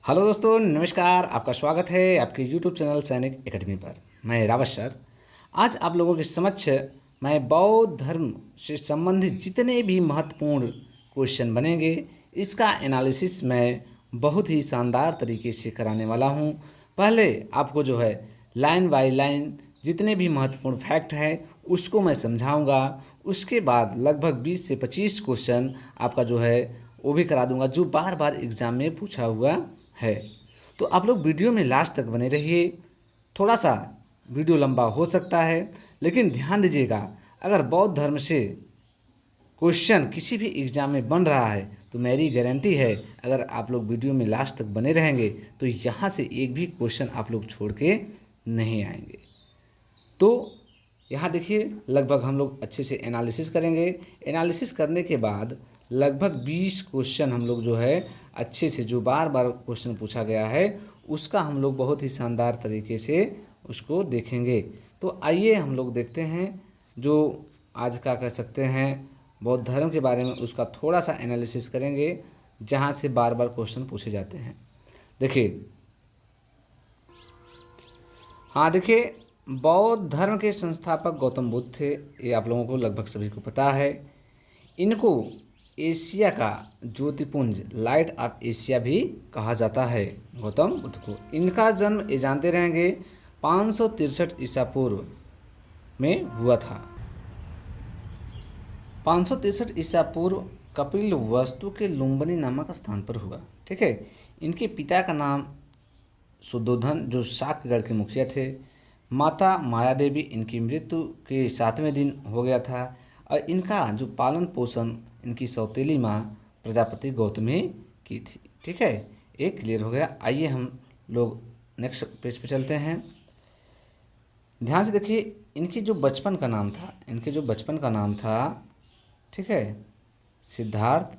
Hello दोस्तों, नमस्कार। आपका स्वागत है आपके यूट्यूब चैनल सैनिक एकेडमी पर। मैं रावत सर। आज आप लोगों के समक्ष मैं बौद्ध धर्म से संबंधित जितने भी महत्वपूर्ण क्वेश्चन बनेंगे, इसका एनालिसिस मैं बहुत ही शानदार तरीके से कराने वाला हूं। पहले आपको जो है लाइन बाय लाइन जितने भी महत्वपूर्ण फैक्ट हैं उसको मैं समझाऊंगा। उसके बाद लगभग 20 से 25 क्वेश्चन आपका जो है वो भी करा दूंगा, जो बार बार एग्ज़ाम में पूछा हुआ है। तो आप लोग वीडियो में लास्ट तक बने रहिए। थोड़ा सा वीडियो लंबा हो सकता है, लेकिन ध्यान दीजिएगा, अगर बौद्ध धर्म से क्वेश्चन किसी भी एग्ज़ाम में बन रहा है तो मेरी गारंटी है, अगर आप लोग वीडियो में लास्ट तक बने रहेंगे तो यहाँ से एक भी क्वेश्चन आप लोग छोड़ के नहीं आएंगे। तो यहाँ देखिए, लगभग हम लोग अच्छे से एनालिसिस करेंगे। एनालिसिस करने के बाद लगभग 20 क्वेश्चन हम लोग जो है अच्छे से, जो बार बार क्वेश्चन पूछा गया है उसका हम लोग बहुत ही शानदार तरीके से उसको देखेंगे। तो आइए हम लोग देखते हैं जो आज का कह सकते हैं बौद्ध धर्म के बारे में, उसका थोड़ा सा एनालिसिस करेंगे, जहाँ से बार बार क्वेश्चन पूछे जाते हैं। देखिए, हाँ देखिए, बौद्ध धर्म के संस्थापक गौतम बुद्ध थे। ये आप लोगों को लगभग सभी को पता है। इनको एशिया का ज्योतिपुंज, लाइट ऑफ एशिया भी कहा जाता है गौतम बुद्ध को। इनका जन्म ये जानते रहेंगे 563 ईसा पूर्व में हुआ था। 563 ईसा पूर्व कपिल वस्तु के लुम्बिनी नामक स्थान पर हुआ। ठीक है। इनके पिता का नाम शुद्धोधन, जो शाक्यगढ़ के मुखिया थे। माता माया देवी, इनकी मृत्यु के 7वें दिन हो गया था। और इनका जो पालन पोषण इनकी सौतेली माँ प्रजापति गौतमी की थी। ठीक है, एक क्लियर हो गया। आइए हम लोग नेक्स्ट पेज पे चलते हैं। ध्यान से देखिए, इनके जो बचपन का नाम था, ठीक है, सिद्धार्थ।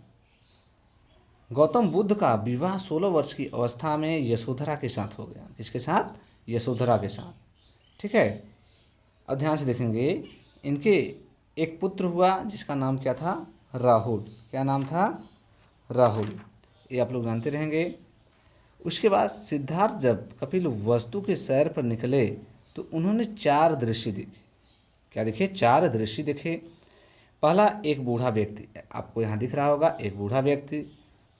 गौतम बुद्ध का विवाह 16 वर्ष की अवस्था में यशोधरा के साथ हो गया। किसके साथ? यशोधरा के साथ। ठीक है। अब ध्यान से देखेंगे, इनके एक पुत्र हुआ जिसका नाम क्या था? राहुल। क्या नाम था? राहुल। ये आप लोग जानते रहेंगे। उसके बाद सिद्धार्थ जब कपिल वस्तु के सैर पर निकले तो उन्होंने 4 दृश्य देखे। क्या देखे? 4 दृश्य देखे। पहला, एक बूढ़ा व्यक्ति, आपको यहाँ दिख रहा होगा, एक बूढ़ा व्यक्ति।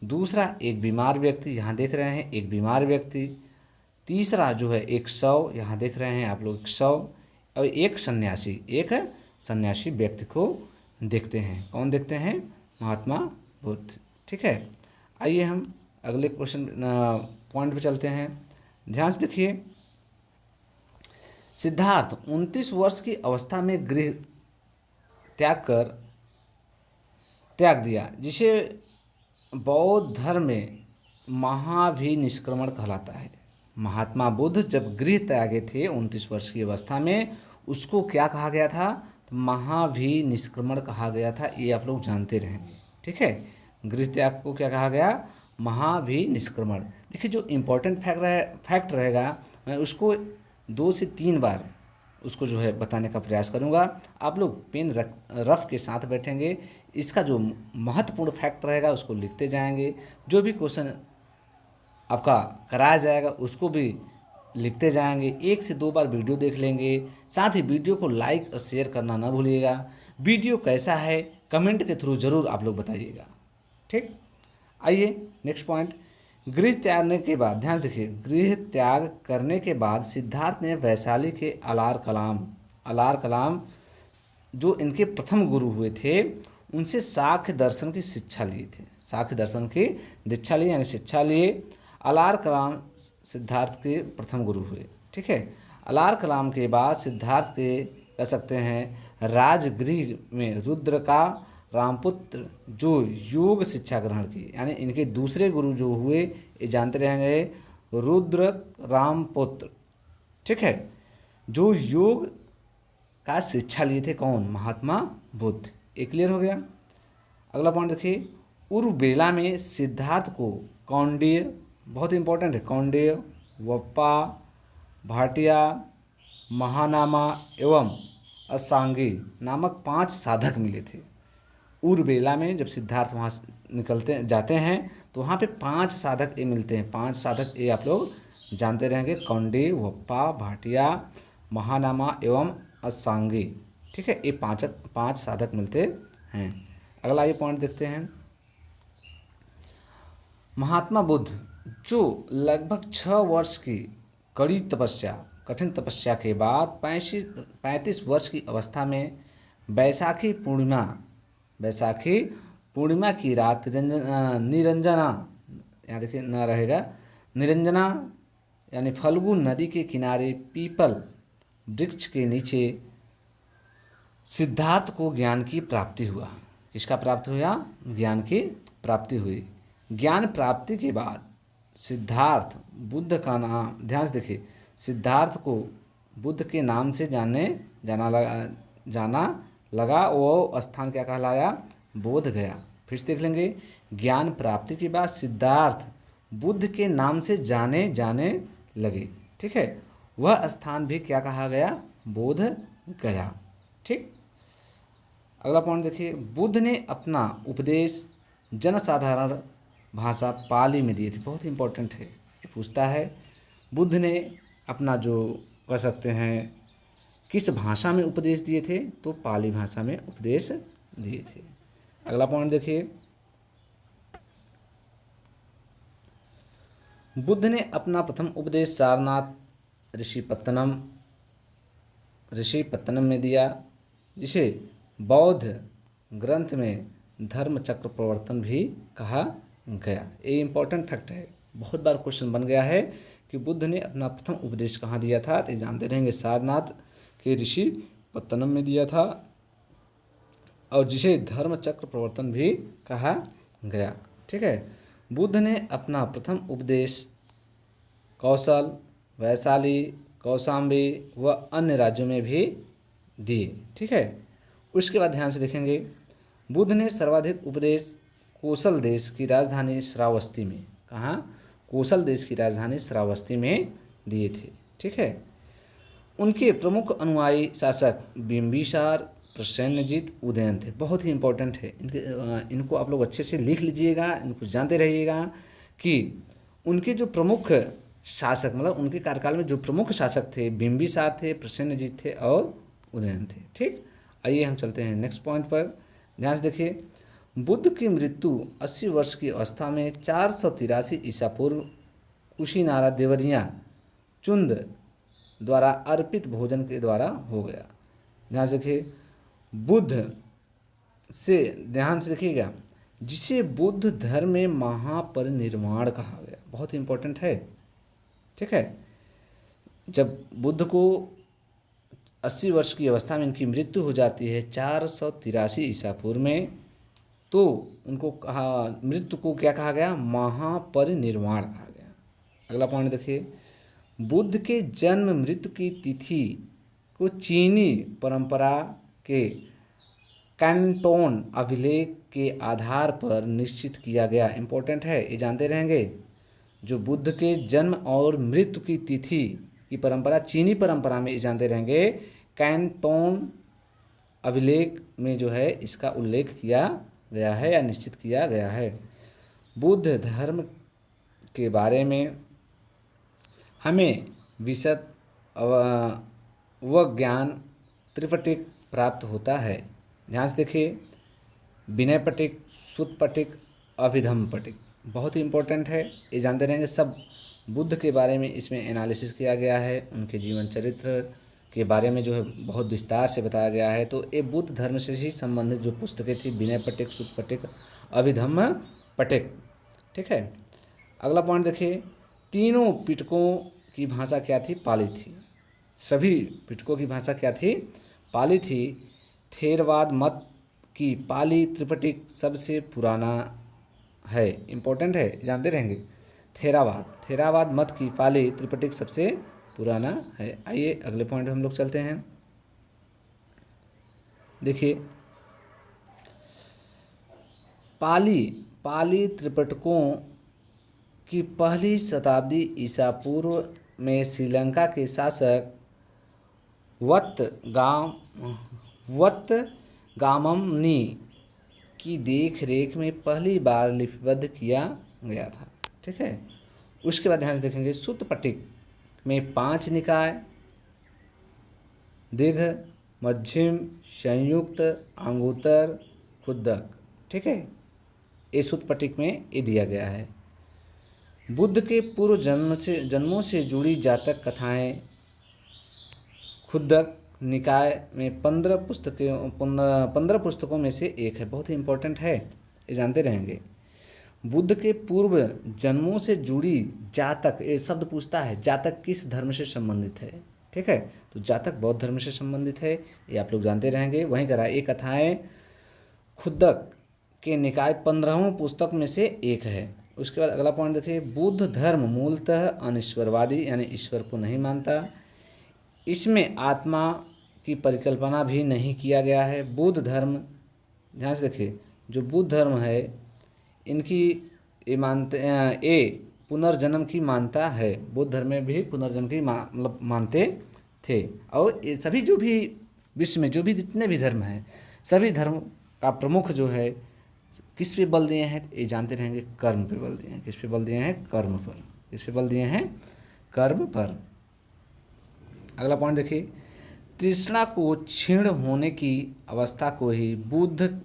दूसरा, एक बीमार व्यक्ति, यहाँ देख रहे हैं एक बीमार व्यक्ति। तीसरा जो है एक शव, यहाँ देख रहे हैं आप लोग एक शव। और एक सन्यासी व्यक्ति को देखते हैं। कौन देखते हैं? महात्मा बुद्ध। ठीक है। आइए हम अगले क्वेश्चन पॉइंट पे चलते हैं। ध्यान से देखिए, सिद्धार्थ 29 वर्ष की अवस्था में गृह त्याग दिया, जिसे बौद्ध धर्म में महाभिनिष्क्रमण कहलाता है। महात्मा बुद्ध जब गृह त्यागे थे 29 वर्ष की अवस्था में, उसको क्या कहा गया था? तो महाभिनिष्क्रमण कहा गया था। ये आप लोग जानते रहेंगे। ठीक है, गृह त्याग को क्या कहा गया? महाभिनिष्क्रमण। देखिए, जो इम्पोर्टेंट फैक्ट रहेगा मैं उसको 2 से 3 बार उसको जो है बताने का प्रयास करूंगा। आप लोग पेन रफ के साथ बैठेंगे, इसका जो महत्वपूर्ण फैक्ट रहेगा उसको लिखते जाएंगे। जो भी क्वेश्चन आपका कराया जाएगा उसको भी लिखते जाएंगे। 1 से 2 बार वीडियो देख लेंगे। साथ ही वीडियो को लाइक और शेयर करना ना भूलिएगा। वीडियो कैसा है कमेंट के थ्रू ज़रूर आप लोग बताइएगा। ठीक। आइए नेक्स्ट पॉइंट। गृह त्यागने के बाद, ध्यान देखिए, गृह त्याग करने के बाद सिद्धार्थ ने वैशाली के अलार कलाम जो इनके प्रथम गुरु हुए थे, उनसे साख्य दर्शन की शिक्षा लिए थे। साख्य दर्शन की दीक्षा ली, यानी शिक्षा लिए। अलार कलाम सिद्धार्थ के प्रथम गुरु हुए। ठीक है। अलार कलाम के बाद सिद्धार्थ के कह सकते हैं राजगृह में रुद्र का रामपुत्र जो योग शिक्षा ग्रहण की, यानी इनके दूसरे गुरु जो हुए ये जानते रहेंगे, रुद्र रामपुत्र। ठीक है, जो योग का शिक्षा लिए थे। कौन? महात्मा बुद्ध। ये क्लियर हो गया। अगला पॉइंट देखिए, उर्वबेला में सिद्धार्थ को कौंडिन्य, बहुत इंपॉर्टेंट है, कौंडिन्य, वप्पा, भाटिया, महानामा एवं असांगी नामक 5 साधक मिले थे। उर्वबेला में जब सिद्धार्थ वहाँ निकलते जाते हैं तो वहाँ पे 5 साधक ए मिलते हैं। 5 साधक ए आप लोग जानते रहेंगे, कौंडी, वप्पा, भाटिया, महानामा एवं असांगी। ठीक है, ये 5 साधक मिलते हैं। अगला ये पॉइंट देखते हैं। महात्मा बुद्ध जो लगभग 6 वर्ष की कड़ी तपस्या, कठिन तपस्या के बाद 35 वर्ष की अवस्था में बैसाखी पूर्णिमा की रात निरंजना, यहाँ देखिए न रहेगा, निरंजना यानी फल्गु नदी के किनारे पीपल वृक्ष के नीचे सिद्धार्थ को ज्ञान की प्राप्ति हुआ। किसका प्राप्त हुआ? ज्ञान की प्राप्ति हुई। ज्ञान प्राप्ति के बाद सिद्धार्थ बुद्ध का नाम, ध्यान से देखिए, सिद्धार्थ को बुद्ध के नाम से जाना लगा। वो स्थान क्या कहलाया? बोध गया। फिर से देख लेंगे, ज्ञान प्राप्ति के बाद सिद्धार्थ बुद्ध के नाम से जाने लगे। ठीक है, वह स्थान भी क्या कहा गया? बोध गया। ठीक, अगला पॉइंट देखिए, बुद्ध ने अपना उपदेश जनसाधारण भाषा पाली में दिए थे। बहुत इंपॉर्टेंट है, ये पूछता है बुद्ध ने अपना जो कह सकते हैं किस भाषा में उपदेश दिए थे, तो पाली भाषा में उपदेश दिए थे। अगला पॉइंट देखिए, बुद्ध ने अपना प्रथम उपदेश सारनाथ ऋषिपत्तनम में दिया, जिसे बौद्ध ग्रंथ में धर्म चक्र प्रवर्तन भी कहा गया। ये इंपॉर्टेंट फैक्ट है, बहुत बार क्वेश्चन बन गया है कि बुद्ध ने अपना प्रथम उपदेश कहाँ दिया था, तो जानते रहेंगे सारनाथ के ऋषिपत्तनम में दिया था, और जिसे धर्म चक्र प्रवर्तन भी कहा गया। ठीक है, बुद्ध ने अपना प्रथम उपदेश कौशल, वैशाली, कौशाम्बी व अन्य राज्यों में भी दिए। ठीक है, उसके बाद ध्यान से देखेंगे, बुद्ध ने सर्वाधिक उपदेश कोसल देश की राजधानी श्रावस्ती में, कहाँ? कोसल देश की राजधानी श्रावस्ती में दिए थे। ठीक है, उनके प्रमुख अनुयायी शासक बिंबिसार, प्रसेनजीत, उदयन थे। बहुत ही इंपॉर्टेंट है, इनको आप लोग अच्छे से लिख लीजिएगा, इनको जानते रहिएगा कि उनके जो प्रमुख शासक, मतलब उनके कार्यकाल में जो प्रमुख शासक थे, बिंबिसार थे, प्रसेनजीत थे और उदयन थे। ठीक, आइए हम चलते हैं नेक्स्ट पॉइंट पर। ध्यान से देखिए, बुद्ध की मृत्यु 80 वर्ष की अवस्था में 483 ईसा पूर्व कुशीनारा देवरिया चुंद द्वारा अर्पित भोजन के द्वारा हो गया। ध्यान से देखिए, ध्यान से देखिएगा, जिसे बुद्ध धर्म में महापरिनिर्वाण कहा गया। बहुत ही इंपॉर्टेंट है। ठीक है, जब बुद्ध को 80 वर्ष की अवस्था में इनकी मृत्यु हो जाती है 483 ईसा पूर्व में, तो उनको मृत्यु को क्या कहा गया? महापरिनिर्वाण कहा गया। अगला पॉइंट देखिए, बुद्ध के जन्म मृत्यु की तिथि को चीनी परंपरा के कैंटोन अभिलेख के आधार पर निश्चित किया गया। इंपॉर्टेंट है, ये जानते रहेंगे। जो बुद्ध के जन्म और मृत्यु की तिथि की परंपरा चीनी परंपरा में, ये जानते रहेंगे, कैंटोन अभिलेख में जो है इसका उल्लेख किया गया है या निश्चित किया गया है। बुद्ध धर्म के बारे में हमें विशद व ज्ञान त्रिपटिक प्राप्त होता है। ध्यान से देखिए, विनय पटिक, सुत पटिक, अभिधम पटिक, बहुत ही इंपॉर्टेंट है, ये जानते रहेंगे। सब बुद्ध के बारे में इसमें एनालिसिस किया गया है, उनके जीवन चरित्र के बारे में जो है बहुत विस्तार से बताया गया है। तो ये बुद्ध धर्म से ही संबंधित जो पुस्तकें थी, विनय पटिक, सुत पटिक, अभिधम्म पटिक। ठीक है, अगला पॉइंट देखिए, तीनों पिटकों की भाषा क्या थी? पाली थी। सभी पिटकों की भाषा क्या थी? पाली थी। थेरवाद मत की पाली त्रिपिटक सबसे पुराना है। इम्पोर्टेंट है, जानते रहेंगे। थेरावाद मत की पाली त्रिपिटक सबसे पुराना है। आइए अगले पॉइंट हम लोग चलते हैं। देखिए, पाली त्रिपिटकों की पहली शताब्दी ईसा पूर्व में श्रीलंका के शासक वत्तगामम्नी की देख रेख में पहली बार लिपिबद्ध किया गया था। ठीक है। उसके बाद ध्यान से देखेंगे, सूत्र पिटक में 5 निकाय, दीर्घ, मध्यम, संयुक्त, अंगुत्तर, खुद्दक। ठीक है, ये सूत्र पिटक में ये दिया गया है। बुद्ध के पूर्व जन्मों से जुड़ी जातक कथाएं खुद्दक निकाय में 15 पुस्तकों में से एक है। बहुत ही इंपॉर्टेंट है, ये जानते रहेंगे। बुद्ध के पूर्व जन्मों से जुड़ी जातक, ये शब्द पूछता है जातक किस धर्म से संबंधित है। ठीक है, तो जातक बौद्ध धर्म से संबंधित है, ये आप लोग जानते रहेंगे। वहीं करा ये कथाएं खुद्दक के निकाय 15वें पुस्तक में से एक है। उसके बाद अगला पॉइंट देखिए, बुद्ध धर्म मूलतः अनिश्वरवादी यानी ईश्वर को नहीं मानता। इसमें आत्मा की परिकल्पना भी नहीं किया गया है। बुद्ध धर्म, ध्यान से देखिए, जो बुद्ध धर्म है इनकी ये मानते ये पुनर्जन्म की मानता है। बुद्ध धर्म में भी पुनर्जन्म की मतलब मानते थे। और ये सभी जो भी विश्व में जो भी जितने भी धर्म हैं, सभी धर्म का प्रमुख जो है किस पे बल दिए हैं, ये जानते रहेंगे, कर्म पे बल दिए हैं। किस पे बल दिए हैं? कर्म पर। किस पे बल दिए हैं? कर्म पर। अगला पॉइंट देखिए, तृष्णा को क्षीण होने की अवस्था को ही बुद्ध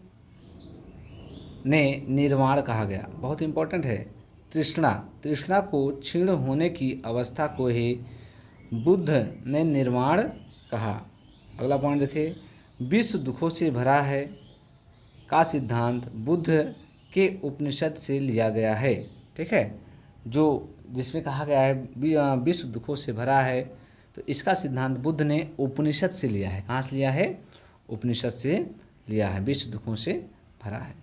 ने निर्वाण कहा गया। बहुत इंपॉर्टेंट है, तृष्णा को क्षीण होने की अवस्था को ही बुद्ध ने निर्वाण कहा। अगला पॉइंट देखिए, विश्व दुखों से भरा है का सिद्धांत बुद्ध के उपनिषद से लिया गया है। ठीक है, जो जिसमें कहा गया है विश्व दुखों से भरा है, तो इसका सिद्धांत बुद्ध ने उपनिषद से लिया है। कहाँ से लिया है? उपनिषद से लिया है। विश्व दुखों से भरा है,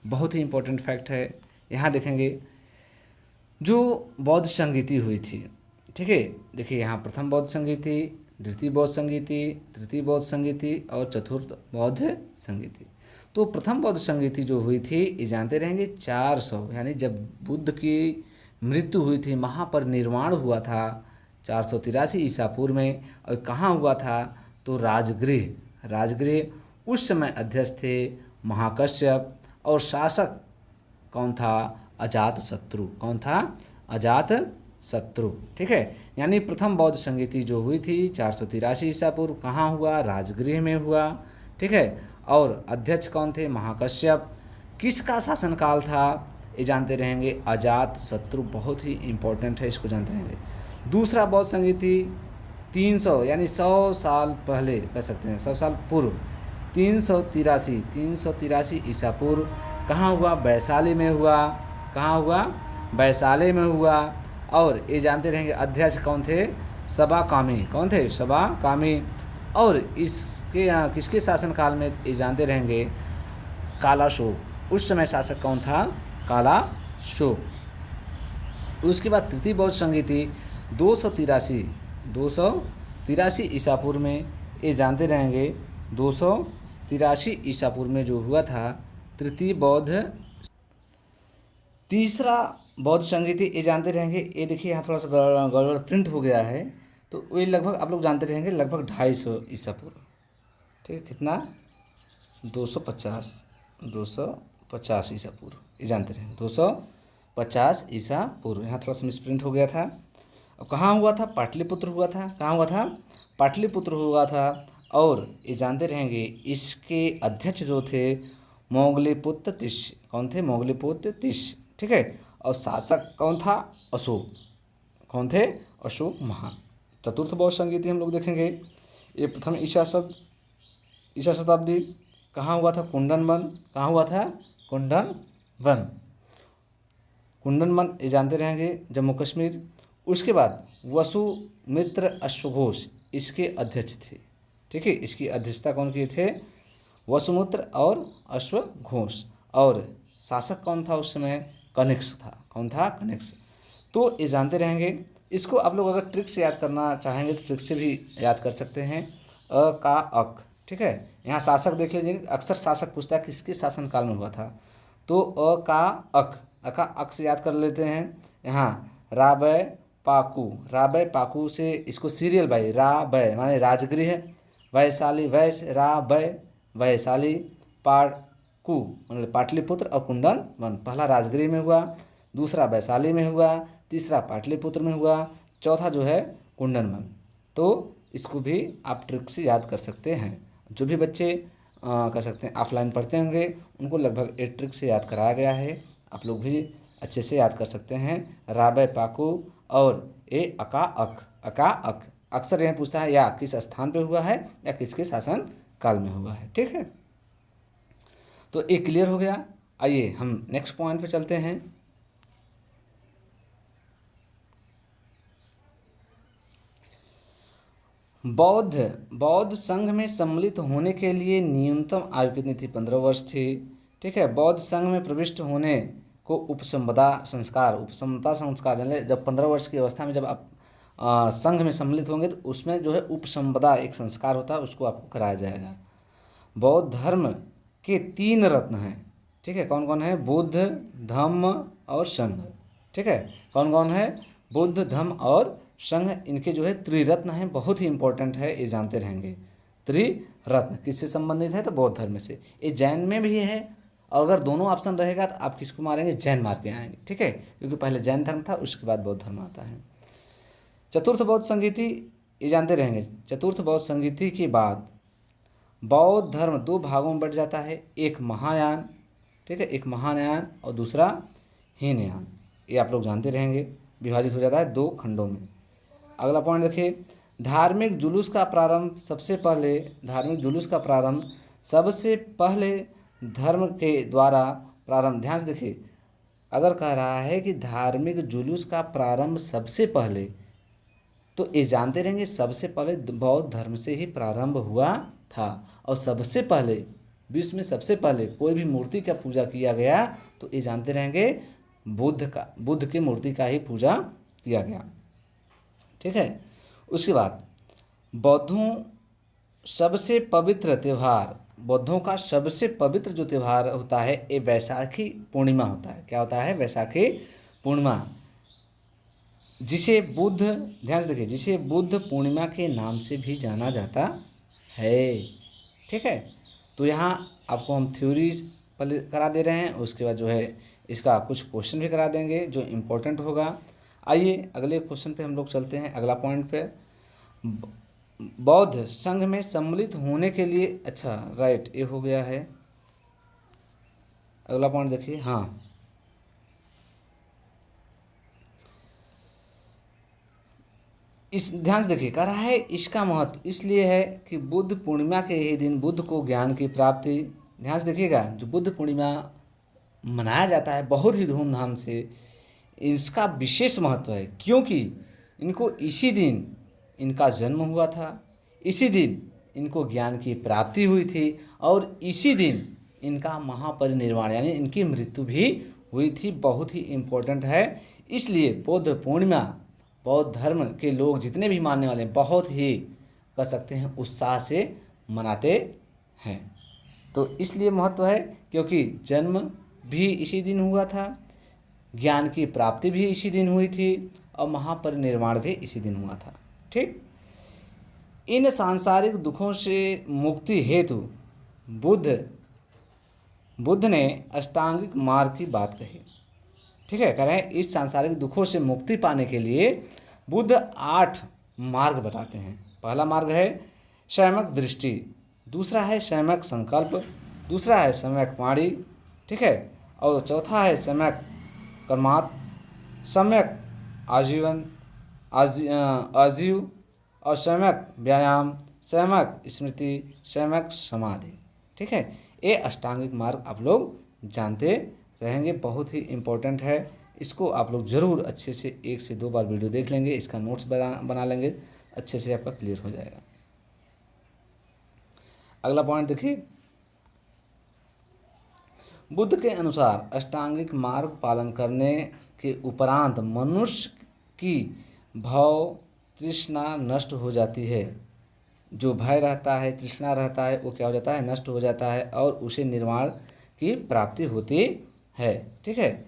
बहुत ही इंपॉर्टेंट फैक्ट है। यहाँ देखेंगे जो बौद्ध संगीति हुई थी। ठीक है, देखिए यहाँ प्रथम बौद्ध संगीति, द्वितीय बौद्ध संगीति, तृतीय बौद्ध संगीति और चतुर्थ बौद्ध संगीति। तो प्रथम बौद्ध संगीति जो हुई थी, ये जानते रहेंगे 400, यानी जब बुद्ध की मृत्यु हुई थी, महापरिनिर्वाण हुआ था 483 ईसा पूर्व में। और कहाँ हुआ था? तो राजगृह। उस समय अध्यक्ष थे महाकश्यप और शासक कौन था? अजातशत्रु। कौन था? अजातशत्रु। ठीक है, यानी प्रथम बौद्ध संगीति जो हुई थी 483 ईसा पूर्व, कहाँ हुआ? राजगृह में हुआ। ठीक है, और अध्यक्ष कौन थे? महाकश्यप। किसका शासनकाल था? ये जानते रहेंगे, अजातशत्रु। बहुत ही इंपॉर्टेंट है, इसको जानते रहेंगे। दूसरा बौद्ध संगीति 300 यानी 100 साल पहले कह सकते हैं, 100 साल पूर्व, 383 ईसा पूर्व, कहाँ हुआ? वैशाली में हुआ। कहाँ हुआ? वैशाली में हुआ। और ये जानते रहेंगे अध्यक्ष कौन थे? सबाकामी। कौन थे? सबाकामी। और इसके किसके शासनकाल में ये जानते रहेंगे? कालाशोक। उस समय शासक कौन था? कालाशोक। उसके बाद तृतीय बौद्ध संगीति 283 ईसा पूर्व में, ये जानते रहेंगे 283 ईसा पूर्व में जो हुआ था तृतीय बौद्ध। तीसरा बौद्ध संगीति ये जानते रहेंगे, ये देखिए यहाँ थोड़ा सा गड़बड़ प्रिंट हो गया है, तो ये लगभग आप लोग जानते रहेंगे लगभग 250 ईसा पूर्व। ठीक है, कितना? 250 ईसा पूर्व, ये जानते रहेंगे 250 ईसा पूर्व। यहाँ थोड़ा सा मिसप्रिंट हो गया था। अब कहाँ हुआ था? पाटलिपुत्र हुआ था। कहाँ हुआ था? पाटलिपुत्र हुआ था। और ये जानते रहेंगे इसके अध्यक्ष जो थे मोगलीपुत्र तिष्य। कौन थे? मोगलीपुत्र तिष्य। ठीक है, और शासक कौन था? अशोक। कौन थे? अशोक महान। चतुर्थ बौद्ध संगीति हम लोग देखेंगे, ये प्रथम ईसा शताब्दी, कहाँ हुआ था? कुंडनवन। कहाँ हुआ था? कुंडनवन, ये जानते रहेंगे जम्मू कश्मीर। उसके बाद वसुमित्र अश्वघोष इसके अध्यक्ष थे। ठीक है, इसकी अध्यक्षता कौन किए थे? वसुमित्र और अश्वघोष। और शासक कौन था उस समय? कनिष्क था। कौन था? कनिष्क। तो ये जानते रहेंगे। इसको आप लोग अगर ट्रिक से याद करना चाहेंगे तो ट्रिक से भी याद कर सकते हैं। अ का अक। ठीक है, यहाँ शासक देख लीजिए, अक्सर शासक पूछता है किसके शासनकाल में हुआ था, तो अ का अक से याद कर लेते हैं। यहाँ राबय पाकू से इसको सीरियल बाई राबय माने राजगृह, वैशाली वैश राबय वैशाली, कु मतलब पाटलिपुत्र और कुंडन वन। पहला राजगृह में हुआ, दूसरा वैशाली में हुआ, तीसरा पाटलिपुत्र में हुआ, चौथा जो है कुंडन वन। तो इसको भी आप ट्रिक से याद कर सकते हैं। जो भी बच्चे कर सकते हैं ऑफलाइन पढ़ते होंगे उनको लगभग 8 ट्रिक से याद कराया गया है। आप लोग भी अच्छे से याद कर सकते हैं। राबे पाकू और ए अका अक, अका अक अक्सर यह पूछता है या किस स्थान पे हुआ है या किसके शासन काल में हुआ है। ठीक है, तो ये क्लियर हो गया। आइए हम नेक्स्ट पॉइंट पे चलते हैं। बौद्ध संघ में सम्मिलित होने के लिए न्यूनतम आयु कितनी थी? 15 वर्ष थी। ठीक है, बौद्ध संघ में प्रविष्ट होने को उपसंपदा संस्कार जान जब 15 वर्ष की अवस्था में जब आप संघ में सम्मिलित होंगे तो उसमें जो है उपसंपदा एक संस्कार होता है, उसको आपको कराया जाएगा। बौद्ध धर्म के 3 रत्न हैं। ठीक है, कौन कौन है? बुद्ध, धम्म और संघ। ठीक है, कौन कौन है? बुद्ध, धम्म और संघ। इनके जो है त्रिरत्न हैं, बहुत ही इंपॉर्टेंट है, ये जानते रहेंगे। त्रिरत्न किससे संबंधित है? तो बौद्ध धर्म से। ये जैन में भी है, और अगर दोनों ऑप्शन रहेगा तो आप किसको मारेंगे? जैन मार के आएंगे। ठीक है, क्योंकि पहले जैन धर्म था, उसके बाद बौद्ध धर्म आता है। चतुर्थ बौद्ध संगीति, ये जानते रहेंगे। चतुर्थ बौद्ध संगीति के बाद बौद्ध धर्म 2 भागों में बढ़ जाता है, एक महायान, ठीक है, एक महायान और दूसरा हीनयान। ये आप लोग जानते रहेंगे, विभाजित हो जाता है 2 खंडों में। अगला पॉइंट देखिए, धार्मिक जुलूस का प्रारंभ सबसे पहले धर्म के द्वारा प्रारंभ। ध्यान से देखिए, अगर कह रहा है कि धार्मिक जुलूस का प्रारंभ सबसे पहले, तो ये जानते रहेंगे सबसे पहले बौद्ध धर्म से ही प्रारंभ हुआ था। और सबसे पहले विश्व में सबसे पहले कोई भी मूर्ति का पूजा किया गया तो ये जानते रहेंगे बुद्ध की मूर्ति का ही पूजा किया गया। ठीक है, उसके बाद बौद्धों का सबसे पवित्र जो त्यौहार होता है ये वैशाखी पूर्णिमा होता है। क्या होता है? वैशाखी पूर्णिमा, जिसे ध्यान से देखिए, जिसे बुद्ध पूर्णिमा के नाम से भी जाना जाता है। ठीक है, तो यहाँ आपको हम थ्योरी पहले करा दे रहे हैं, उसके बाद जो है इसका कुछ क्वेश्चन भी करा देंगे जो इम्पोर्टेंट होगा। आइए अगले क्वेश्चन पे हम लोग चलते हैं, अगला पॉइंट पे। बौद्ध संघ में सम्मिलित होने के लिए, अच्छा राइट, ये हो गया है। अगला पॉइंट देखिए, हाँ, इस ध्यान से देखिए, कह रहा है इसका महत्व इसलिए है कि बुद्ध पूर्णिमा के ही दिन बुद्ध को ज्ञान की प्राप्ति। ध्यान से देखिएगा, जो बुद्ध पूर्णिमा मनाया जाता है बहुत ही धूमधाम से, इसका विशेष महत्व है क्योंकि इनको इसी दिन इनका जन्म हुआ था, इसी दिन इनको ज्ञान की प्राप्ति हुई थी और इसी दिन इनका महापरिनिर्वाण यानी इनकी मृत्यु भी हुई थी। बहुत ही इम्पोर्टेंट है, इसलिए बुद्ध पूर्णिमा बौद्ध धर्म के लोग जितने भी मानने वाले हैं बहुत ही कह सकते हैं उत्साह से मनाते हैं। तो इसलिए महत्व है क्योंकि जन्म भी इसी दिन हुआ था, ज्ञान की प्राप्ति भी इसी दिन हुई थी और महापरिनिर्वाण भी इसी दिन हुआ था। ठीक, इन सांसारिक दुखों से मुक्ति हेतु बुद्ध ने अष्टांगिक मार्ग की बात कही। ठीक है, कह रहे हैं इस सांसारिक दुखों से मुक्ति पाने के लिए बुद्ध 8 मार्ग बताते हैं। पहला मार्ग है सम्यक दृष्टि, दूसरा है सम्यक संकल्प, दूसरा है सम्यक वाणी, ठीक है, और चौथा है सम्यक कर्मात्, सम्यक आजीव और सम्यक व्यायाम, सम्यक स्मृति, सम्यक समाधि। ठीक है, ये अष्टांगिक मार्ग आप लोग जानते रहेंगे, बहुत ही इम्पोर्टेंट है। इसको आप लोग ज़रूर अच्छे से 1 से 2 बार वीडियो देख लेंगे, इसका नोट्स बना लेंगे, अच्छे से आपका क्लियर हो जाएगा। अगला पॉइंट देखिए, बुद्ध के अनुसार अष्टांगिक मार्ग पालन करने के उपरांत मनुष्य की भव तृष्णा नष्ट हो जाती है। जो भय रहता है, तृष्णा रहता है, वो क्या हो जाता है? नष्ट हो जाता है और उसे निर्वाण की प्राप्ति होती है। ठीक है,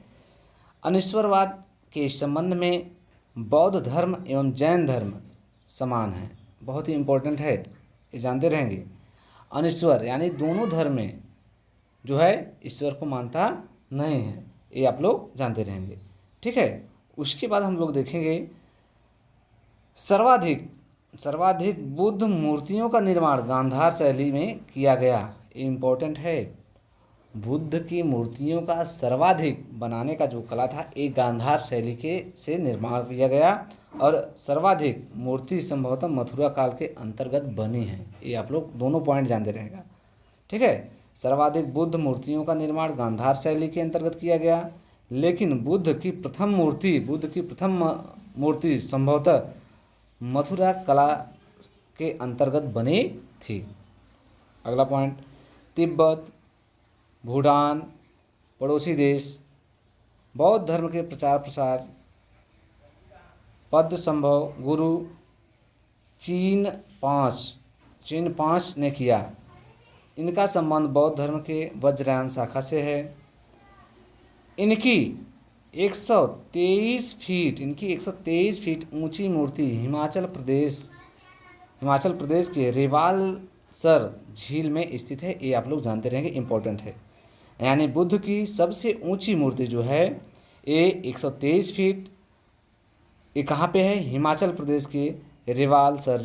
अनिश्वरवाद के संबंध में बौद्ध धर्म एवं जैन धर्म समान है। बहुत ही इम्पोर्टेंट है, ये जानते रहेंगे। अनिश्वर यानी दोनों धर्म में जो है ईश्वर को मानता नहीं है, ये आप लोग जानते रहेंगे। ठीक है, उसके बाद हम लोग देखेंगे सर्वाधिक सर्वाधिक बुद्ध मूर्तियों का निर्माण गांधार शैली में किया गया। इम्पोर्टेंट है, बुद्ध की मूर्तियों का सर्वाधिक बनाने का जो कला था एक गांधार शैली के से निर्माण किया गया, और सर्वाधिक मूर्ति संभवतः मथुरा काल के अंतर्गत बनी है। ये आप लोग दोनों पॉइंट जानते रहेगा। ठीक है, सर्वाधिक बुद्ध मूर्तियों का निर्माण गांधार शैली के अंतर्गत किया गया, लेकिन बुद्ध की प्रथम मूर्ति संभवतः मथुरा कला के अंतर्गत बनी थी। अगला पॉइंट, तिब्बत, भूटान, पड़ोसी देश, बौद्ध धर्म के प्रचार प्रसार, पद संभव गुरु, चीन पाँच ने किया। इनका संबंध बौद्ध धर्म के वज्रयान शाखा से है। इनकी 123 फीट ऊंची मूर्ति हिमाचल प्रदेश के रेवालसर झील में स्थित है। ये आप लोग जानते रहेंगे, इम्पोर्टेंट है। यानी बुद्ध की सबसे ऊंची मूर्ति जो है ये 123 फीट, ये कहाँ पे है? हिमाचल प्रदेश के रेवालसर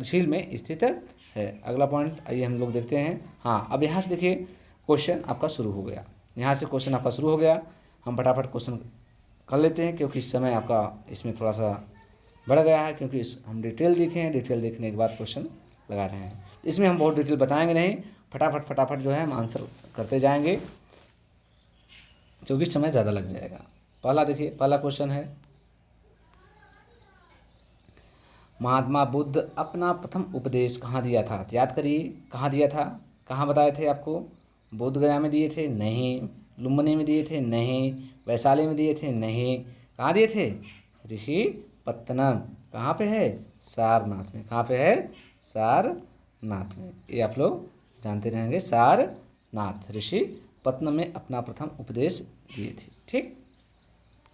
झील में स्थित है। अगला पॉइंट आइए हम लोग देखते हैं। हाँ, अब यहाँ से देखिए क्वेश्चन आपका शुरू हो गया। हम फटाफट क्वेश्चन कर लेते हैं, क्योंकि समय आपका इसमें थोड़ा सा बढ़ गया है, क्योंकि हम डिटेल देखे हैं। डिटेल देखने के बाद क्वेश्चन लगा रहे हैं। इसमें हम बहुत डिटेल बताएंगे नहीं, फटाफट जो है हम आंसर करते जाएंगे, क्योंकि समय ज़्यादा लग जाएगा। पहला क्वेश्चन है, महात्मा बुद्ध अपना प्रथम उपदेश कहाँ दिया था? याद करिए, कहाँ दिया था? कहाँ बताए थे आपको? बोध गया में दिए थे? नहीं। लुम्बिनी में दिए थे? नहीं। वैशाली में दिए थे? नहीं। कहाँ दिए थे? ऋषि पत्तनम। कहाँ पे है? सारनाथ में। कहाँ पे है? सारनाथ में। ये आप लोग जानते रहेंगे, सारनाथ ऋषि पत्तनम में अपना प्रथम उपदेश दिए थे। ठीक,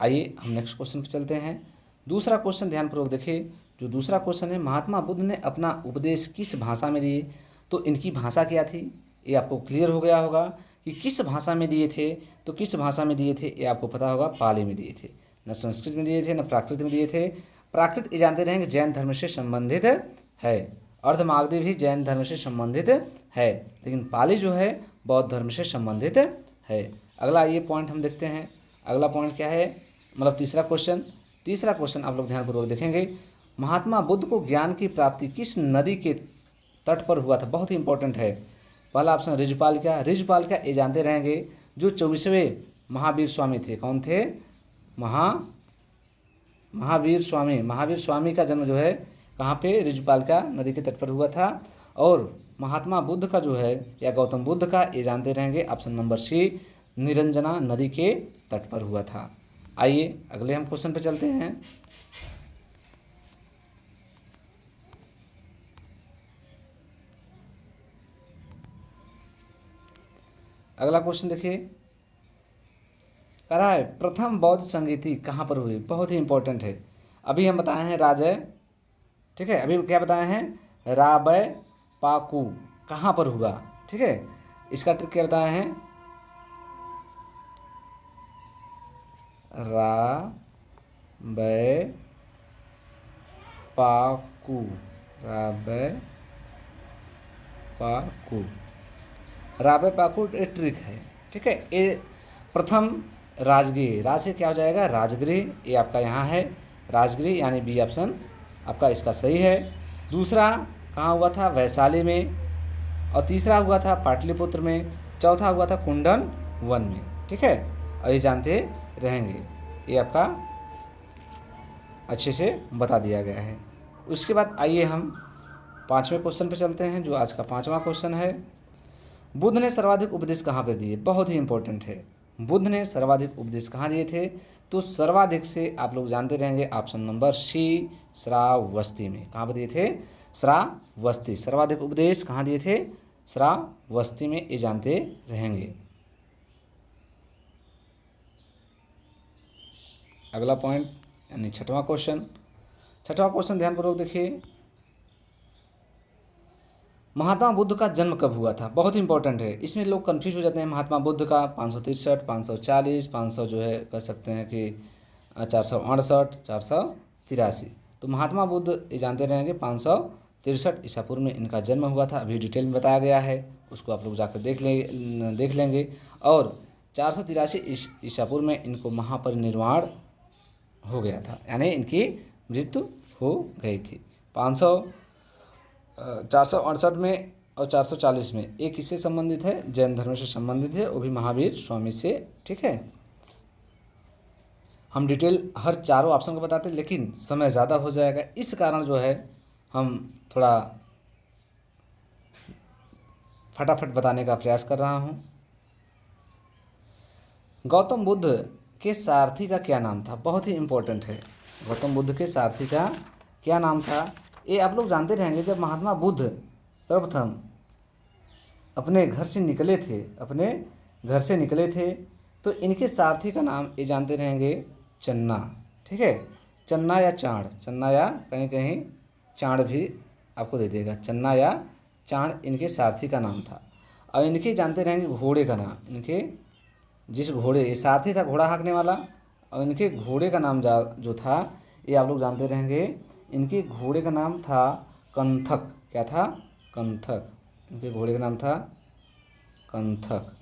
आइए हम नेक्स्ट क्वेश्चन पर चलते हैं। दूसरा क्वेश्चन ध्यानपूर्वक देखिए। जो दूसरा क्वेश्चन है, महात्मा बुद्ध ने अपना उपदेश किस भाषा में दिए? तो इनकी भाषा क्या थी? ये आपको क्लियर हो गया होगा कि किस भाषा में दिए थे। तो किस भाषा में दिए थे ये आपको पता होगा, पाली में दिए थे। न संस्कृत में दिए थे, न प्राकृत में दिए थे। प्राकृत ये जानते रहेंगे जैन धर्म से संबंधित है, अर्धमागधी भी जैन धर्म से संबंधित है, लेकिन पाली जो है बौद्ध धर्म से संबंधित है। अगला ये पॉइंट हम देखते हैं। अगला पॉइंट क्या है, मतलब तीसरा क्वेश्चन आप लोग ध्यानपूर्वक देखेंगे। महात्मा बुद्ध को ज्ञान की प्राप्ति किस नदी के तट पर हुआ था? बहुत ही इंपॉर्टेंट है। पहला ऑप्शन ऋजुपाल का ये जानते रहेंगे, जो 24वें महावीर स्वामी थे। कौन थे? महावीर स्वामी का जन्म जो है कहाँ पे? ऋजुपाल का नदी के तट पर हुआ था। और महात्मा बुद्ध का जो है, या गौतम बुद्ध का, ये जानते रहेंगे ऑप्शन नंबर सी, निरंजना नदी के तट पर हुआ था। आइए अगले हम क्वेश्चन पे चलते हैं। अगला क्वेश्चन देखिए, कह रहा है प्रथम बौद्ध संगीति कहाँ पर हुई? बहुत ही इंपॉर्टेंट है। अभी हम बताए हैं राजय, ठीक है, अभी क्या बताए हैं? राबय पाकू कहाँ पर हुआ? ठीक है, इसका ट्रिक क्या बताए हैं? राबय पाकू राबे पाकू एक ट्रिक है। ठीक है, ये प्रथम राजगीर, राज से क्या हो जाएगा? राजगृह। ये आपका यहाँ है राजगृह, यानी बी ऑप्शन आपका इसका सही है। दूसरा कहाँ हुआ था? वैशाली में। और तीसरा हुआ था पाटलिपुत्र में। चौथा हुआ था कुंडन वन में। ठीक है, और ये जानते रहेंगे, ये आपका अच्छे से बता दिया गया है। उसके बाद आइए हम पाँचवें क्वेश्चन पे चलते हैं, जो आज का पाँचवा क्वेश्चन है। बुद्ध ने सर्वाधिक उपदेश कहाँ पर दिए? बहुत ही इंपॉर्टेंट है। बुद्ध ने सर्वाधिक उपदेश कहाँ दिए थे? तो सर्वाधिक से आप लोग जानते रहेंगे ऑप्शन नंबर सी, श्रावस्ती में। कहाँ पर दिए थे? श्रावस्ती। सर्वाधिक उपदेश कहाँ दिए थे? श्रावस्ती में, ये जानते रहेंगे। अगला पॉइंट यानी छठवां क्वेश्चन ध्यानपूर्वक देखिए। महात्मा बुद्ध का जन्म कब हुआ था, बहुत ही इंपॉर्टेंट है। इसमें लोग कंफ्यूज हो जाते हैं। महात्मा बुद्ध का 563, 540, 500 जो है कह सकते हैं कि 468, 483। तो महात्मा बुद्ध ये जानते रहेंगे 563 ईसा पूर्व में इनका जन्म हुआ था। अभी डिटेल में बताया गया है, उसको आप लोग जाकर देख लेंगे। और 483 ईसा पूर्व में इनको महापरिनिर्वाण हो गया था, यानी इनकी मृत्यु हो गई थी। 468 में और 440 में एक किससे संबंधित है, जैन धर्म से संबंधित है, वो भी महावीर स्वामी से। ठीक है, हम डिटेल हर चारों ऑप्शन को बताते हैं, लेकिन समय ज़्यादा हो जाएगा, इस कारण जो है हम थोड़ा फटाफट बताने का प्रयास कर रहा हूँ। गौतम बुद्ध के सारथी का क्या नाम था, बहुत ही इम्पोर्टेंट है। गौतम बुद्ध के सारथी का क्या नाम था, ये आप लोग जानते रहेंगे। जब महात्मा बुद्ध सर्वप्रथम अपने घर से निकले थे तो इनके सारथी का नाम ये जानते रहेंगे, चन्ना। ठीक है, चन्ना या चाण, चन्ना या कहीं कहीं चाण भी आपको दे देगा। चन्ना या चाण इनके सारथी का नाम था। और इनके जानते रहेंगे घोड़े का नाम, इनके जिस घोड़े, ये सारथी था घोड़ा हाँकने वाला, और इनके घोड़े का नाम जो था ये आप लोग जानते रहेंगे। इनके घोड़े का नाम था कंथक। क्या था, कंथक। इनके घोड़े का नाम था कंथक।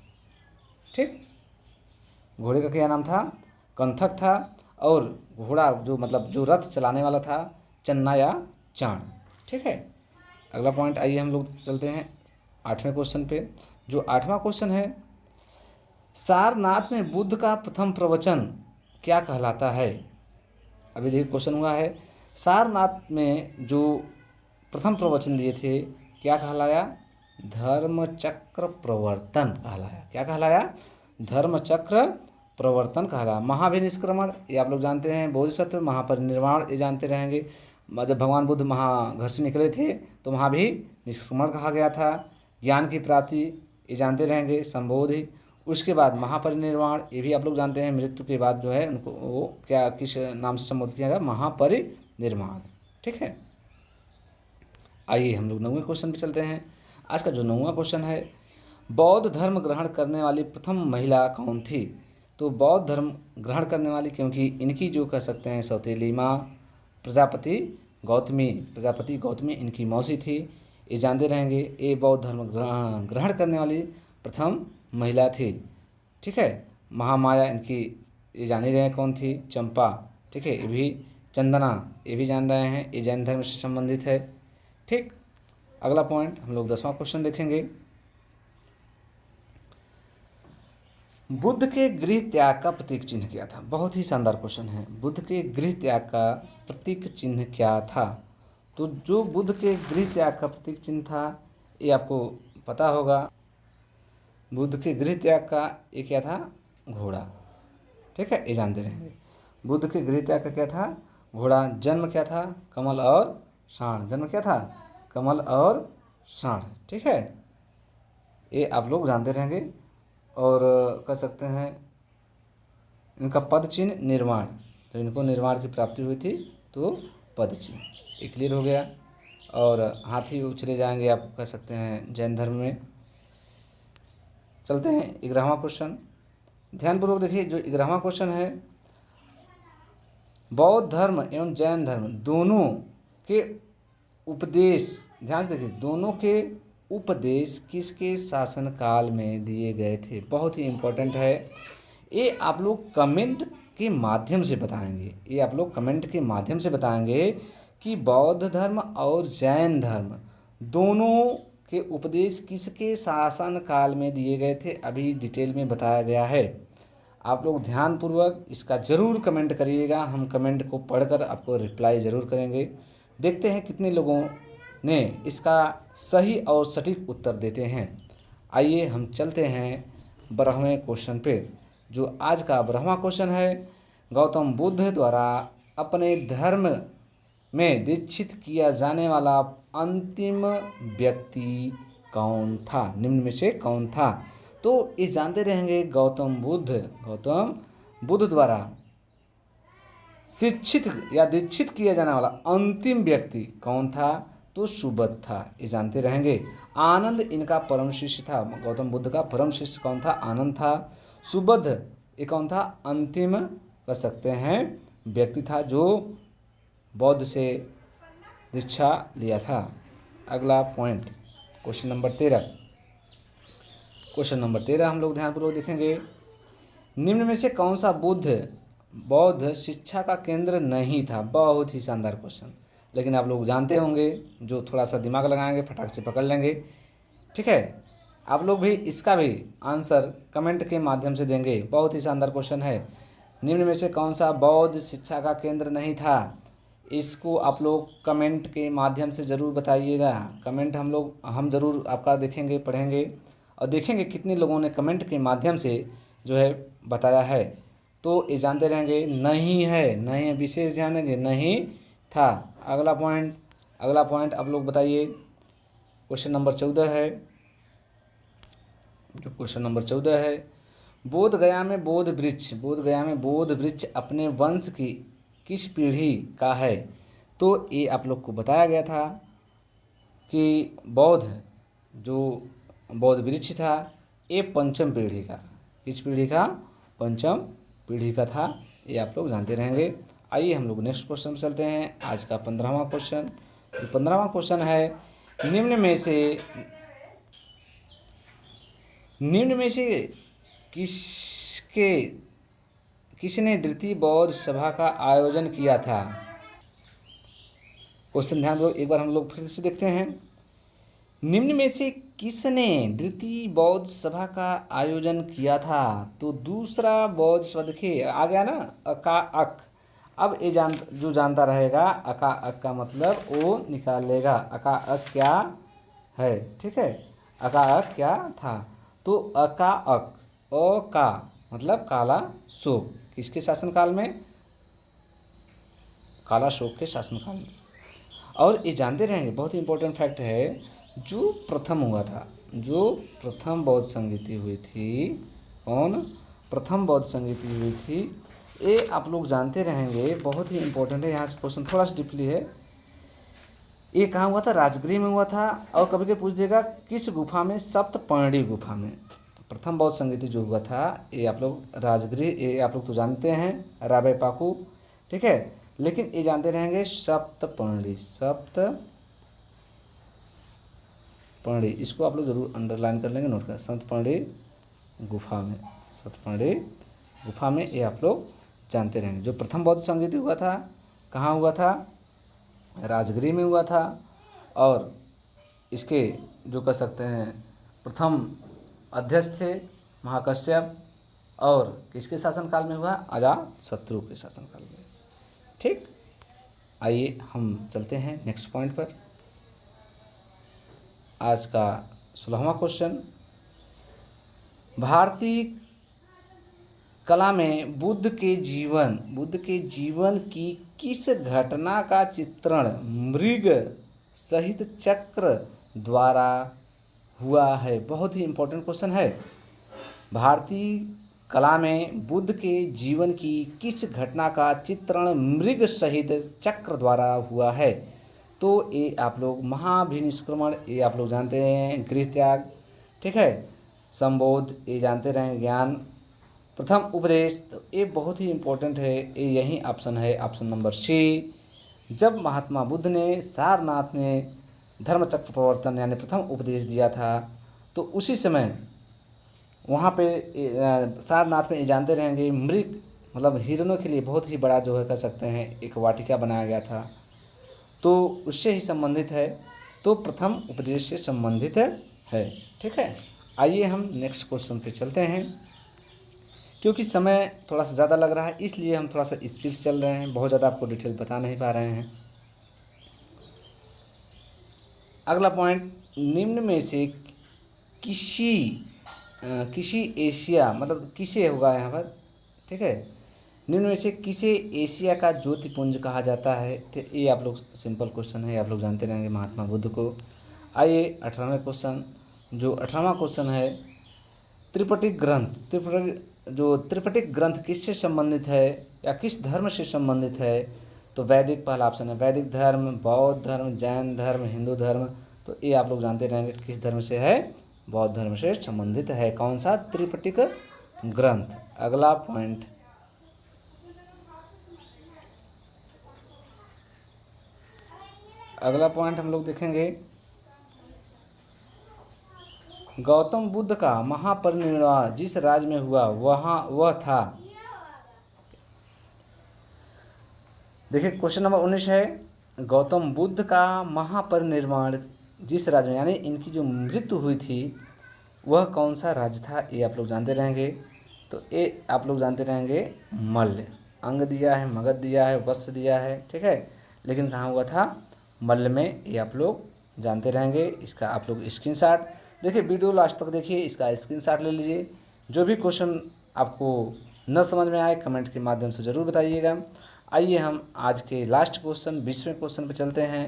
ठीक, घोड़े का क्या नाम था, कंथक था। और घोड़ा जो मतलब जो रथ चलाने वाला था, चन्ना या चाण। ठीक है, अगला पॉइंट आइए हम लोग चलते हैं 8वें क्वेश्चन पे। जो 8वां क्वेश्चन है, सारनाथ में बुद्ध का प्रथम प्रवचन क्या कहलाता है। अभी देखिए क्वेश्चन हुआ है, सारनाथ में जो प्रथम प्रवचन दिए थे क्या कहलाया, धर्मचक्र प्रवर्तन कहलाया। क्या कहलाया, धर्मचक्र प्रवर्तन कहलाया। महाभिनिष्क्रमण ये आप लोग जानते हैं, बोधिसत्व, महापरिनिर्वाण ये जानते रहेंगे। जब भगवान बुद्ध घर से निकले थे तो वहाँ भी निष्क्रमण कहा गया था। ज्ञान की प्राप्ति ये जानते रहेंगे, संबोधि। उसके बाद महापरिनिर्वाण ये भी आप लोग जानते हैं, मृत्यु के बाद जो है उनको वो क्या किस नाम से संबोधित किया गया, महापरिनिर्वाण। ठीक है, आइए हम लोग 9वें क्वेश्चन पे चलते हैं। आज का जो 9वां क्वेश्चन है, बौद्ध धर्म ग्रहण करने वाली प्रथम महिला कौन थी। तो बौद्ध धर्म ग्रहण करने वाली, क्योंकि इनकी जो कह सकते हैं सौतेली माँ प्रजापति गौतमी इनकी मौसी थी, ये जानते रहेंगे। ये बौद्ध धर्म ग्रहण करने वाली प्रथम महिला थी। ठीक है, महामाया इनकी ये जान ही रहे हैं कौन थी, चंपा। ठीक है, ये भी चंदना ये भी जान रहे हैं, ये जैन धर्म से संबंधित है। ठीक, अगला पॉइंट हम लोग 10वां क्वेश्चन देखेंगे। बुद्ध के गृह त्याग का प्रतीक चिन्ह क्या था, बहुत ही शानदार क्वेश्चन है। बुद्ध के गृह त्याग का प्रतीक चिन्ह क्या था। तो जो बुद्ध के गृह त्याग का प्रतीक चिन्ह था ये आपको पता होगा। बुद्ध के गृह त्याग का ये क्या था, घोड़ा। ठीक है, ये जानते रहेंगे। बुद्ध के गृह त्याग का क्या था, घोड़ा। जन्म क्या था, कमल और साँड़। जन्म क्या था, कमल और साँड़। ठीक है, ये आप लोग जानते रहेंगे। और कह सकते हैं इनका पद चिन्ह निर्वाण, तो इनको निर्वाण की प्राप्ति हुई थी तो पद चिन्ह, ये क्लियर हो गया। और हाथी उछले जाएंगे आप कह सकते हैं जैन धर्म में। चलते हैं 11वां क्वेश्चन, ध्यानपूर्वक देखिए। जो 11वां क्वेश्चन है, बौद्ध धर्म एवं जैन धर्म दोनों के उपदेश, ध्यान से देखिए, दोनों के उपदेश किसके शासन काल में दिए गए थे, बहुत ही इम्पोर्टेंट है। ये आप लोग कमेंट के माध्यम से बताएंगे, ये आप लोग कमेंट के माध्यम से बताएंगे कि बौद्ध धर्म और जैन धर्म दोनों के उपदेश किसके शासन काल में दिए गए थे, अभी डिटेल में बताया गया है। आप लोग ध्यानपूर्वक इसका ज़रूर कमेंट करिएगा, हम कमेंट को पढ़कर आपको रिप्लाई ज़रूर करेंगे। देखते हैं कितने लोगों ने इसका सही और सटीक उत्तर देते हैं। आइए हम चलते हैं 12वें क्वेश्चन पे। जो आज का 12वां क्वेश्चन है, गौतम बुद्ध द्वारा अपने धर्म में दीक्षित किया जाने वाला अंतिम व्यक्ति कौन था, निम्न में से कौन था। तो ये जानते रहेंगे, गौतम बुद्ध द्वारा शिक्षित या दीक्षित किया जाने वाला अंतिम व्यक्ति कौन था, तो सुबुद्ध था, ये जानते रहेंगे। आनंद इनका परम शिष्य था। गौतम बुद्ध का परम शिष्य कौन था? आनंद था। सुबुद्ध ये कौन था? अंतिम कह सकते हैं व्यक्ति था जो बौद्ध से दीक्षा लिया था। अगला point question number 13। Question number 13 हम लोग ध्यानपूर्वक देखेंगे। निम्न में से कौन सा बौद्ध शिक्षा का केंद्र नहीं था? बहुत ही शानदार क्वेश्चन, लेकिन आप लोग जानते होंगे, जो थोड़ा सा दिमाग लगाएंगे फटाक से पकड़ लेंगे। ठीक है, आप लोग भी इसका भी आंसर कमेंट के माध्यम से देंगे। बहुत ही शानदार क्वेश्चन है। निम्न में से कौन सा बौद्ध शिक्षा का केंद्र नहीं था? इसको आप लोग कमेंट के माध्यम से ज़रूर बताइएगा। कमेंट हम ज़रूर आपका देखेंगे, पढ़ेंगे और देखेंगे कितने लोगों ने कमेंट के माध्यम से जो है बताया है। तो ये जानते रहेंगे नहीं है, नहीं है, विशेष ध्यान देंगे, नहीं था। अगला पॉइंट आप लोग बताइए। क्वेश्चन नंबर 14 है, जो क्वेश्चन नंबर 14 है, बोध गया में बोध वृक्ष अपने वंश की किस पीढ़ी का है? तो ये आप लोग को बताया गया था कि बौद्ध वृक्ष था ये पंचम पीढ़ी का, किस पीढ़ी का? पंचम पीढ़ी का था। ये आप लोग जानते रहेंगे। आइए हम लोग नेक्स्ट क्वेश्चन पर चलते हैं। आज का 15वां क्वेश्चन। 15वां क्वेश्चन है, निम्न में से किसने द्वितीय बौद्ध सभा का आयोजन किया था? क्वेश्चन ध्यान दो, एक बार हम लोग फिर से देखते हैं। निम्न में से किसने द्वितीय बौद्ध सभा का आयोजन किया था? तो दूसरा बौद्ध सभा, देखिए आ गया ना, अका अक। अब ये जो जानता रहेगा अका अक का मतलब वो निकाल लेगा। अका अक क्या है? ठीक है, अका अक क्या था? तो अका अक, ओ का मतलब काला शोक, किसके शासनकाल में? काला शोक के शासनकाल में। और ये जानते रहेंगे, बहुत ही इंपॉर्टेंट फैक्ट है, जो प्रथम हुआ था, जो प्रथम बौद्ध संगीति हुई थी, कौन? प्रथम बौद्ध संगीति हुई थी, ये आप लोग जानते रहेंगे, बहुत ही इंपॉर्टेंट है। यहाँ से क्वेश्चन थोड़ा सा डीपली है। ये कहाँ हुआ था? राजगृह में हुआ था। और कभी कभी पूछ देगा किस गुफा में? सप्तपर्णी गुफा में। प्रथम बौद्ध संगीति जो हुआ था ये आप लोग राजगृह, ये आप लोग तो जानते हैं, राबे पाकू। ठीक है, लेकिन ये जानते रहेंगे सप्तपर्णी, इसको आप लोग जरूर अंडरलाइन कर लेंगे, नोट कर। सप्तपर्णी गुफा में ये आप लोग जानते रहेंगे। जो प्रथम बौद्ध संगीति हुआ था कहाँ हुआ था? राजगृह में हुआ था। और इसके जो कह सकते हैं प्रथम अध्यक्ष थे महाकश्यप, और किसके शासनकाल में हुआ? अजातशत्रु के शासनकाल में। ठीक, आइए हम चलते हैं नेक्स्ट पॉइंट पर। आज का 16वां क्वेश्चन, भारतीय कला में बुद्ध के जीवन की किस घटना का चित्रण मृग सहित चक्र द्वारा हुआ है? बहुत ही इंपॉर्टेंट क्वेश्चन है। भारतीय कला में बुद्ध के जीवन की किस घटना का चित्रण मृग सहित चक्र द्वारा हुआ है? तो ये आप लोग महाभिनिष्क्रमण, ये आप लोग जानते हैं, गृह त्याग, ठीक है, संबोध, ये जानते रहें, ज्ञान, प्रथम उपदेश, तो ये बहुत ही इंपॉर्टेंट है। ये यही ऑप्शन है, ऑप्शन नंबर सी। जब महात्मा बुद्ध ने सारनाथ में धर्मचक्र प्रवर्तन यानी प्रथम उपदेश दिया था, तो उसी समय वहाँ पे सारनाथ में ये जानते रहेंगे मृग मतलब हिरणों के लिए बहुत ही बड़ा जो है कह सकते हैं एक वाटिका बनाया गया था, तो उससे ही संबंधित है, तो प्रथम उपदेश से संबंधित है। ठीक है, आइए हम नेक्स्ट क्वेश्चन पे चलते हैं। क्योंकि समय थोड़ा सा ज़्यादा लग रहा है इसलिए हम थोड़ा सा स्पीड से चल रहे हैं, बहुत ज़्यादा आपको डिटेल बता नहीं पा रहे हैं। अगला पॉइंट, निम्न में से किसी एशिया मतलब किसे होगा यहाँ पर, ठीक है, निम्न में से किसे एशिया का ज्योतिपुंज कहा जाता है? तो ये आप लोग सिंपल क्वेश्चन है, आप लोग जानते रहेंगे महात्मा बुद्ध को। आइए 18वें क्वेश्चन, जो 18वां क्वेश्चन है, त्रिपिटक ग्रंथ किससे संबंधित है या किस धर्म से संबंधित है? तो वैदिक, पहला ऑप्शन है वैदिक धर्म, बौद्ध धर्म, जैन धर्म, हिंदू धर्म, तो ये आप लोग जानते रहेंगे किस धर्म से है, बौद्ध धर्म से संबंधित है। कौन सा? त्रिपिटक ग्रंथ। अगला पॉइंट, हम लोग देखेंगे गौतम बुद्ध का महापरिनिर्वाण जिस राज्य में हुआ वह था। देखिए क्वेश्चन नंबर 19 है, गौतम बुद्ध का महापरिनिर्वाण जिस राज्य में, यानी इनकी जो मृत्यु हुई थी वह कौन सा राज्य था, ये आप लोग जानते रहेंगे। तो ये आप लोग जानते रहेंगे मल्ल। अंग दिया है, मगध दिया है, वत्स दिया है, ठीक है, लेकिन कहाँ हुआ था? मल्ल में। ये आप लोग जानते रहेंगे। इसका आप लोग स्क्रीनशॉट देखिए, वीडियो लास्ट तक देखिए, इसका स्क्रीनशॉट ले लीजिए। जो भी क्वेश्चन आपको न समझ में आए कमेंट के माध्यम से ज़रूर बताइएगा। आइए हम आज के लास्ट क्वेश्चन 20वें क्वेश्चन पे चलते हैं।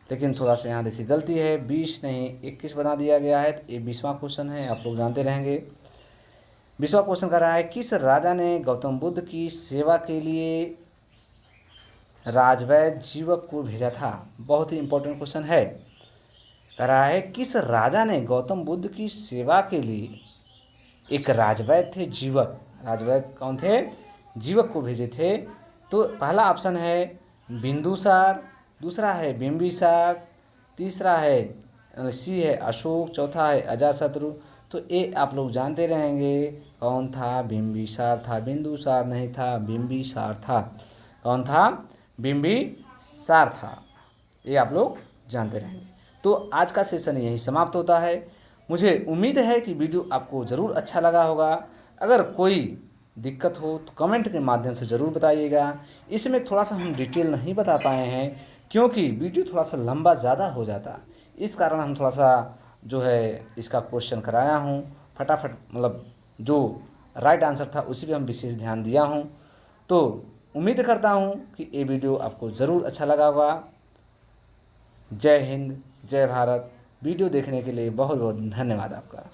लेकिन थोड़ा सा यहाँ देखिए गलती है, 20 नहीं 21 बना दिया गया है। तो ये 20वां क्वेश्चन है, आप लोग जानते रहेंगे। 20वां क्वेश्चन कर रहा है, किस राजा ने गौतम बुद्ध की सेवा के लिए राजवैद्य जीवक को भेजा था? बहुत ही इंपॉर्टेंट क्वेश्चन है। कह रहा है, किस राजा ने गौतम बुद्ध की सेवा के लिए एक राजवैद्य थे जीवक, राजवैद्य कौन थे? जीवक को भेजे थे। तो पहला ऑप्शन है बिंदुसार, दूसरा है बिंबिसार, तीसरा है सी है अशोक, चौथा है अजातशत्रु। तो ये आप लोग जानते रहेंगे कौन था? बिंबिसार था, बिंदुसार नहीं था, बिंबिसार था। कौन था? बिंबिसार था। ये आप लोग जानते रहेंगे। तो आज का सेशन यही समाप्त होता है। मुझे उम्मीद है कि वीडियो आपको ज़रूर अच्छा लगा होगा। अगर कोई दिक्कत हो तो कमेंट के माध्यम से ज़रूर बताइएगा। इसमें थोड़ा सा हम डिटेल नहीं बता पाए हैं क्योंकि वीडियो थोड़ा सा लंबा ज़्यादा हो जाता, इस कारण हम थोड़ा सा जो है इसका क्वेश्चन कराया हूँ। फटाफट मतलब जो राइट आंसर था उसी पे हम विशेष ध्यान दिया हूँ। तो उम्मीद करता हूँ कि ये वीडियो आपको ज़रूर अच्छा लगा होगा। जय हिंद, जय भारत। वीडियो देखने के लिए बहुत बहुत धन्यवाद आपका।